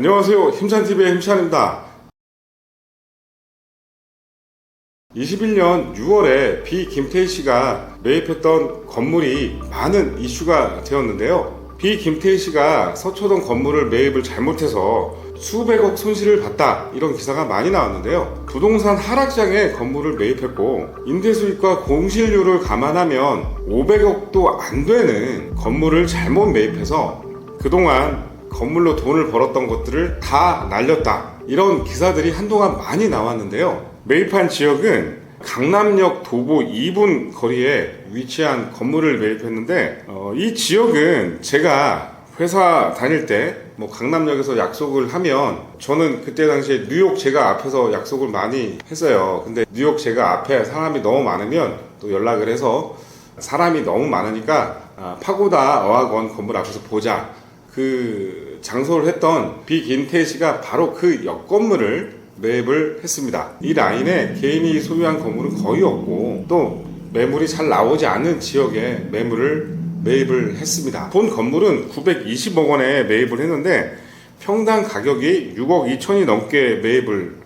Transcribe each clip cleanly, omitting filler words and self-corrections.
안녕하세요. 힘찬TV의 힘찬입니다. 21년 6월에 김태희 씨가 매입했던 건물이 많은 이슈가 되었는데요. 김태희 씨가 서초동 건물을 매입을 잘못해서 수백억 손실을 봤다, 이런 기사가 많이 나왔는데요. 부동산 하락장에 건물을 매입했고 임대수익과 공실률을 감안하면 500억도 안 되는 건물을 잘못 매입해서 그동안 건물로 돈을 벌었던 것들을 다 날렸다, 이런 기사들이 한동안 많이 나왔는데요. 매입한 지역은 강남역 도보 2분 거리에 위치한 건물을 매입했는데 이 지역은 제가 회사 다닐 때 강남역에서 약속을 하면, 저는 그때 당시에 뉴욕 제가 앞에서 약속을 많이 했어요. 근데 뉴욕 제가 앞에 사람이 너무 많으면 또 연락을 해서, 사람이 너무 많으니까 파고다 어학원 건물 앞에서 보자, 그 장소를 했던 김태희 씨가 바로 그 옆 건물을 매입을 했습니다. 이 라인에 개인이 소유한 건물은 거의 없고 또 매물이 잘 나오지 않는 지역에 매입을 했습니다. 본 건물은 920억 원에 매입을 했는데 평당 가격이 6억 2천이 넘게 매입을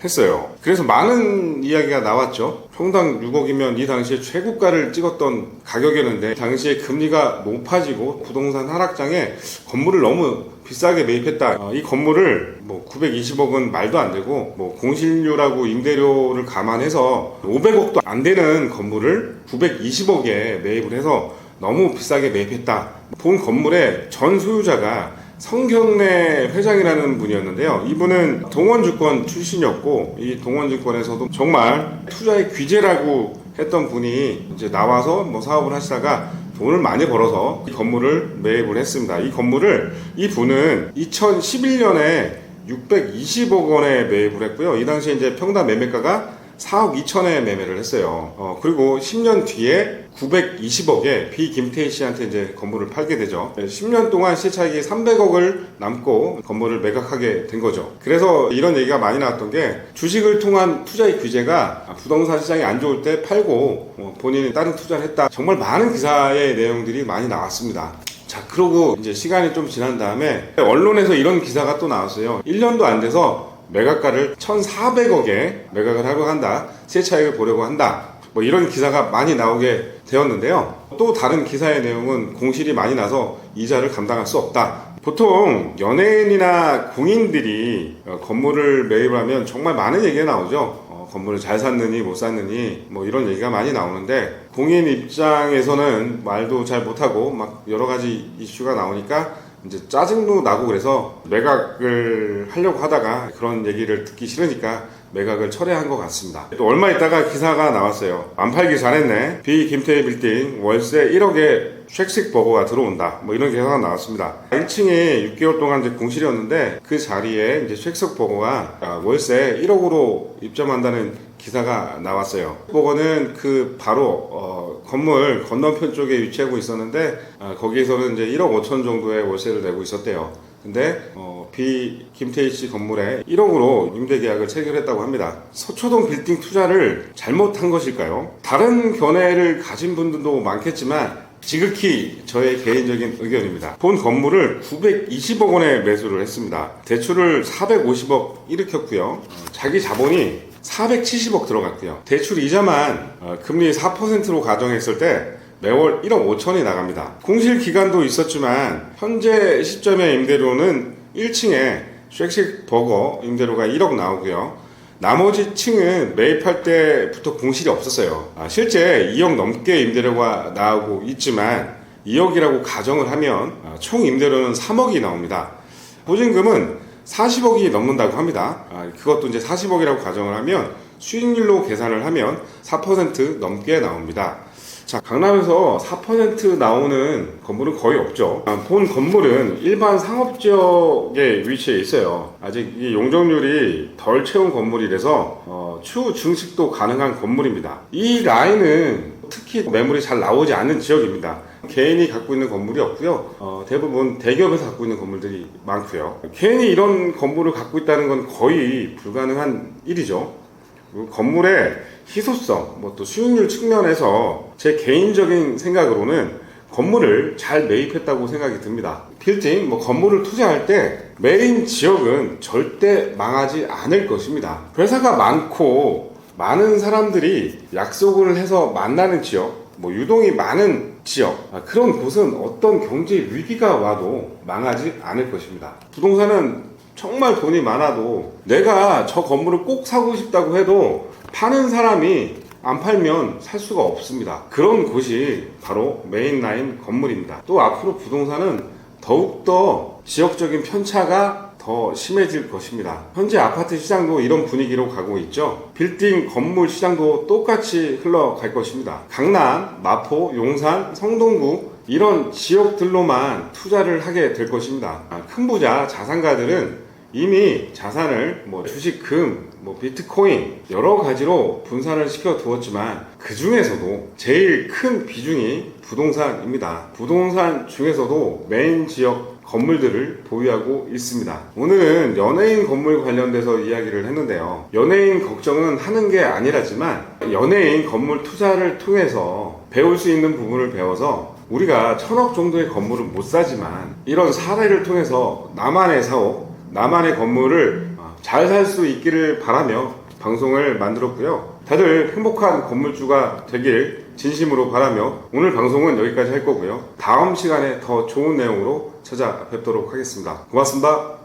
했어요. 그래서 많은 이야기가 나왔죠. 평당 6억이면 이 당시에 최고가를 찍었던 가격이었는데, 당시에 금리가 높아지고 부동산 하락장에 건물을 너무 비싸게 매입했다. 이 건물을 920억은 말도 안 되고, 공실료라고 임대료를 감안해서 500억도 안 되는 건물을 920억에 매입을 해서 너무 비싸게 매입했다. 본 건물의 전 소유자가 성경래 회장이라는 분이었는데요. 이분은 동원증권 출신이었고, 이 동원증권에서도 정말 투자의 귀재라고 했던 분이 이제 나와서 사업을 하시다가 돈을 많이 벌어서 이 건물을 매입을 했습니다. 이 분은 2011년에 620억 원에 매입을 했고요. 이 당시에 이제 평당 매매가가 4억 2천에 매매를 했어요. 그리고 10년 뒤에 920억에 김태희 씨한테 이제 건물을 팔게 되죠. 10년 동안 시차익이 300억을 남고 건물을 매각하게 된 거죠. 그래서 이런 얘기가 많이 나왔던 게, 주식을 통한 투자의 규제가 부동산 시장이 안 좋을 때 팔고 본인이 다른 투자를 했다. 정말 많은 기사의 내용들이 많이 나왔습니다. 자, 그러고 이제 시간이 좀 지난 다음에 언론에서 이런 기사가 또 나왔어요. 1년도 안 돼서 매각가를 1,400억에 매각을 하려고 한다, 세차익을 보려고 한다, 이런 기사가 많이 나오게 되었는데요. 또 다른 기사의 내용은 공실이 많이 나서 이자를 감당할 수 없다. 보통 연예인이나 공인들이 건물을 매입하면 정말 많은 얘기가 나오죠. 건물을 잘 샀느니 못 샀느니 이런 얘기가 많이 나오는데, 공인 입장에서는 말도 잘 못하고 여러 가지 이슈가 나오니까 이제 짜증도 나고, 그래서 매각을 하려고 하다가 그런 얘기를 듣기 싫으니까 매각을 철회한 것 같습니다. 또 얼마 있다가 기사가 나왔어요. 안 팔기 잘했네, 김태희 빌딩 월세 1억에 쉑쉑 버거가 들어온다, 이런 기사가 나왔습니다. 1층에 6개월 동안 이제 공실이었는데 그 자리에 이제 쉑쉑 버거가 월세 1억으로 입점한다는 기사가 나왔어요. 버거는 바로 건물 건너편 쪽에 위치하고 있었는데 거기에서는 이제 1억 5천 정도의 월세를 내고 있었대요. 근데 김태희 씨 건물에 1억으로 임대 계약을 체결했다고 합니다. 서초동 빌딩 투자를 잘못한 것일까요? 다른 견해를 가진 분들도 많겠지만 지극히 저의 개인적인 의견입니다. 본 건물을 920억 원에 매수를 했습니다. 대출을 450억 일으켰고요. 자기 자본이 470억 들어갔고요. 대출 이자만 금리 4%로 가정했을 때 매월 1억 5천이 나갑니다. 공실 기간도 있었지만 현재 시점의 임대료는 1층에 쉑쉑 버거 임대료가 1억 나오고요. 나머지 층은 매입할 때부터 공실이 없었어요. 실제 2억 넘게 임대료가 나오고 있지만 2억이라고 가정을 하면 총 임대료는 3억이 나옵니다. 보증금은 40억이 넘는다고 합니다. 그것도 이제 40억이라고 가정을 하면 수익률로 계산을 하면 4% 넘게 나옵니다. 자, 강남에서 4% 나오는 건물은 거의 없죠. 본 건물은 일반 상업지역에 위치해 있어요. 아직 이 용적률이 덜 채운 건물이라서 추후 증식도 가능한 건물입니다. 이 라인은 특히 매물이 잘 나오지 않는 지역입니다. 개인이 갖고 있는 건물이 없고요. 대부분 대기업에서 갖고 있는 건물들이 많고요. 개인이 이런 건물을 갖고 있다는 건 거의 불가능한 일이죠. 건물의 희소성, 또 수익률 측면에서 제 개인적인 생각으로는 건물을 잘 매입했다고 생각이 듭니다. 빌딩, 건물을 투자할 때 메인 지역은 절대 망하지 않을 것입니다. 회사가 많고 많은 사람들이 약속을 해서 만나는 지역, 유동이 많은 지역, 그런 곳은 어떤 경제 위기가 와도 망하지 않을 것입니다. 부동산은 정말 돈이 많아도 내가 저 건물을 꼭 사고 싶다고 해도 파는 사람이 안 팔면 살 수가 없습니다. 그런 곳이 바로 메인라인 건물입니다. 또 앞으로 부동산은 더욱더 지역적인 편차가 더 심해질 것입니다. 현재 아파트 시장도 이런 분위기로 가고 있죠. 빌딩 건물 시장도 똑같이 흘러갈 것입니다. 강남, 마포, 용산, 성동구 이런 지역들로만 투자를 하게 될 것입니다. 큰 부자 자산가들은 이미 자산을 주식금, 비트코인 여러 가지로 분산을 시켜 두었지만 그 중에서도 제일 큰 비중이 부동산입니다. 부동산 중에서도 메인 지역 건물들을 보유하고 있습니다. 오늘은 연예인 건물 관련돼서 이야기를 했는데요. 연예인 걱정은 하는 게 아니라지만 연예인 건물 투자를 통해서 배울 수 있는 부분을 배워서 우리가 1,000억 정도의 건물은 못 사지만 이런 사례를 통해서 나만의 사업, 나만의 건물을 잘 살 수 있기를 바라며 방송을 만들었고요. 다들 행복한 건물주가 되길 진심으로 바라며 오늘 방송은 여기까지 할 거고요. 다음 시간에 더 좋은 내용으로 찾아뵙도록 하겠습니다. 고맙습니다.